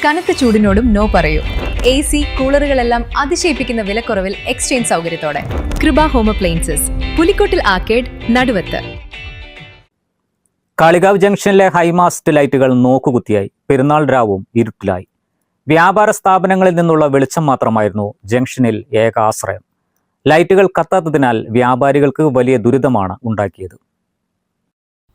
കനത്ത ചൂടിനോടും നോ പറയൂ. AC, കൂളറുകളെല്ലാം അതിശയിപ്പിക്കുന്ന വിലക്കുറവിൽ എക്സ്ചേഞ്ച് സൗകര്യത്തോടെ. കൃപ ഹോം അപ്ലയൻസസ്, പുലിക്കോട്ടിൽ ആർക്കേഡ്, നടുവത്ത്. കാളികാവ് ജംഗ്ഷനിലെ ഹൈമാസ്റ്റ് ലൈറ്റുകൾ നോക്കുകുത്തിയായി. പെരുന്നാൾ രാവും ഇരുട്ടിലായി. വ്യാപാര സ്ഥാപനങ്ങളിൽ നിന്നുള്ള വെളിച്ചം മാത്രമായിരുന്നു ജംഗ്ഷനിൽ ഏക ആശ്രയം. ലൈറ്റുകൾ കത്താത്തതിനാൽ വ്യാപാരികൾക്ക് വലിയ ദുരിതമാണ് ഉണ്ടാക്കിയത്.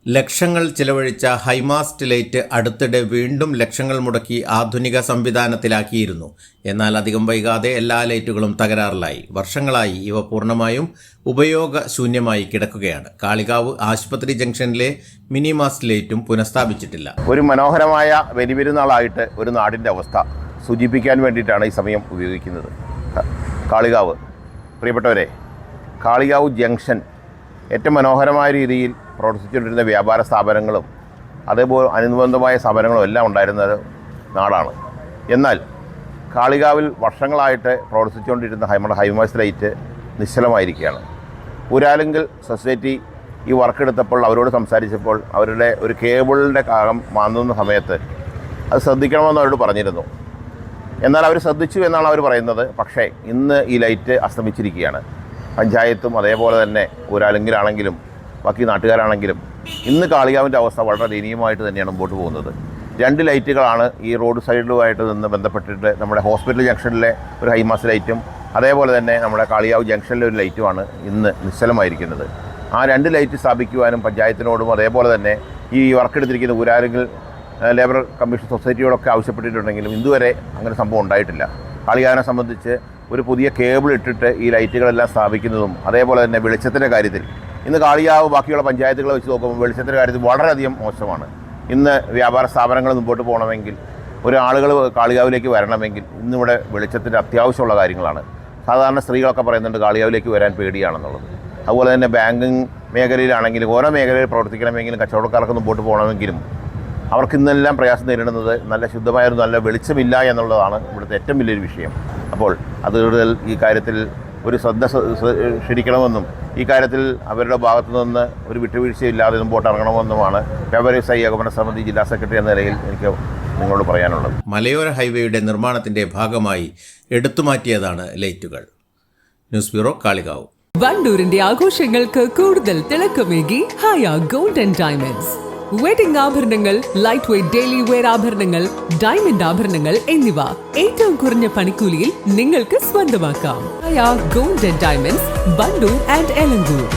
ലക്ഷങ്ങൾ ചിലവഴിച്ച ഹൈമാസ്റ്റ് ലൈറ്റ് അടുത്തിടെ വീണ്ടും ലക്ഷങ്ങൾ മുടക്കി ആധുനിക സംവിധാനത്തിലാക്കിയിരുന്നു. എന്നാൽ അധികം വൈകാതെ എല്ലാ ലൈറ്റുകളും തകരാറിലായി. വർഷങ്ങളായി ഇവ പൂർണ്ണമായും ഉപയോഗശൂന്യമായി കിടക്കുകയാണ്. കാളികാവ് ആശുപത്രി ജംഗ്ഷനിലെ മിനി മാസ്റ്റ് ലൈറ്റും പുനഃസ്ഥാപിച്ചിട്ടില്ല. ഒരു മനോഹരമായ ബലിപെരുന്നാളായിട്ട് ഒരു നാടിൻ്റെ അവസ്ഥ സൂചിപ്പിക്കാൻ വേണ്ടിയിട്ടാണ് ഈ സമയം ഉപയോഗിക്കുന്നത്. കാളികാവ്, പ്രിയപ്പെട്ടവരെ, കാളികാവ് ജംഗ്ഷൻ ഏറ്റവും മനോഹരമായ രീതിയിൽ പ്രവർത്തിച്ചുകൊണ്ടിരുന്ന വ്യാപാര സ്ഥാപനങ്ങളും അതേപോലെ അനുബന്ധമായ സ്ഥാപനങ്ങളും എല്ലാം ഉണ്ടായിരുന്ന നാടാണ്. എന്നാൽ കാളികാവിൽ വർഷങ്ങളായിട്ട് പ്രവർത്തിച്ചുകൊണ്ടിരുന്ന ഹൈമാസ്റ്റ് ലൈറ്റ് നിശ്ചലമായിരിക്കുകയാണ്. ഊരാലുങ്കൽ സൊസൈറ്റി ഈ വർക്കെടുത്തപ്പോൾ അവരോട് സംസാരിച്ചപ്പോൾ അവരുടെ ഒരു കേബിളിൻ്റെ കാകം മാന്തുന്ന സമയത്ത് അത് ശ്രദ്ധിക്കണമെന്ന് അവരോട് പറഞ്ഞിരുന്നു. എന്നാൽ അവർ ശ്രദ്ധിച്ചു എന്നാണ് അവർ പറയുന്നത്. പക്ഷേ ഇന്ന് ഈ ലൈറ്റ് അസ്തമിച്ചിരിക്കുകയാണ്. പഞ്ചായത്തും അതേപോലെ തന്നെ ഊരാലുങ്കിലാണെങ്കിലും ബാക്കി നാട്ടുകാരാണെങ്കിലും ഇന്ന് കാളികാവിൻ്റെ അവസ്ഥ വളരെ ദയനീയമായിട്ട് തന്നെയാണ് മുമ്പോട്ട് പോകുന്നത്. 2 ലൈറ്റുകളാണ് ഈ റോഡ് സൈഡിലുമായിട്ട് നിന്ന് ബന്ധപ്പെട്ടിട്ട് നമ്മുടെ ഹോസ്പിറ്റൽ ജംഗ്ഷനിലെ ഒരു ഹൈമാസ്റ്റ് ലൈറ്റും അതേപോലെ തന്നെ നമ്മുടെ കാളികാവ് ജംഗ്ഷനിലെ ഒരു ലൈറ്റുമാണ് ഇന്ന് നിശ്ചലമായിരിക്കുന്നത്. ആ 2 ലൈറ്റ് സ്ഥാപിക്കുവാനും പഞ്ചായത്തിനോടും അതേപോലെ തന്നെ ഈ വർക്കെടുത്തിരിക്കുന്ന ഊരാലുങ്കൽ ലേബർ കമ്മീഷൻ സൊസൈറ്റിയോടൊക്കെ ആവശ്യപ്പെട്ടിട്ടുണ്ടെങ്കിലും ഇതുവരെ അങ്ങനെ സംഭവം ഉണ്ടായിട്ടില്ല. കാളികാവിനെ സംബന്ധിച്ച് ഒരു പുതിയ കേബിൾ ഇട്ടിട്ട് ഈ ലൈറ്റുകളെല്ലാം സ്ഥാപിക്കുന്നതും അതേപോലെ തന്നെ വെളിച്ചത്തിൻ്റെ കാര്യത്തിൽ ഇന്ന് കാളികാവ് ബാക്കിയുള്ള പഞ്ചായത്തുകളെ വെച്ച് നോക്കുമ്പോൾ വെളിച്ചത്തിൻ്റെ കാര്യത്തിൽ വളരെയധികം മോശമാണ്. ഇന്ന് വ്യാപാര സ്ഥാപനങ്ങൾ മുമ്പോട്ട് പോകണമെങ്കിൽ ആളുകൾ കാളികാവിലേക്ക് വരണമെങ്കിൽ ഇന്നിവിടെ വെളിച്ചത്തിൻ്റെ അത്യാവശ്യമുള്ള കാര്യങ്ങളാണ്. സാധാരണ സ്ത്രീകളൊക്കെ പറയുന്നുണ്ട് കാളികാവിലേക്ക് വരാൻ പേടിയാണെന്നുള്ളത്. അതുപോലെ തന്നെ ബാങ്കിങ് മേഖലയിലാണെങ്കിലും ഓരോ മേഖലയിൽ പ്രവർത്തിക്കണമെങ്കിലും കച്ചവടക്കാർക്ക് മുമ്പോട്ട് പോകണമെങ്കിലും അവർക്ക് ഇന്നെല്ലാം പ്രയാസം നേരിടുന്നത് നല്ല ശുദ്ധമായൊരു നല്ല വെളിച്ചമില്ല എന്നുള്ളതാണ് ഇവിടുത്തെ ഏറ്റവും വലിയൊരു വിഷയം. അപ്പോൾ അത് ഈ കാര്യത്തിൽ ഒരു ശ്രദ്ധ ക്ഷണിക്കണമെന്നും ഈ കാര്യത്തിൽ അവരുടെ ഭാഗത്തു നിന്ന് ഒരു വിട്ടുവീഴ്ചയില്ലാതെ മുമ്പോട്ട് ഇറങ്ങണമെന്നുമാണ് വ്യാപാരി വ്യവസായി ഏകോപന സമിതി ജില്ലാ സെക്രട്ടറി എന്ന നിലയിൽ എനിക്ക് നിങ്ങളോട് പറയാനുള്ളത്. മലയോര ഹൈവേയുടെ നിർമ്മാണത്തിന്റെ ഭാഗമായി എടുത്തുമാറ്റിയതാണ് ലൈറ്റുകൾ. News bureau, Kalikavu. വണ്ടൂരിന്റെ ആഘോഷങ്ങൾക്ക് കൂടുതൽ തിളക്കമേകി Haya gold and diamonds. Wedding ആഭരണങ്ങൾ, ലൈറ്റ് വെയ്റ്റ് ഡെയിലി വെയർ ആഭരണങ്ങൾ, ഡയമണ്ട് ആഭരണങ്ങൾ എന്നിവ ഏറ്റവും കുറഞ്ഞ പണിക്കൂലിയിൽ നിങ്ങൾക്ക് സ്വന്തമാക്കാം. Haya gold and diamonds, Wandoor and Elankur.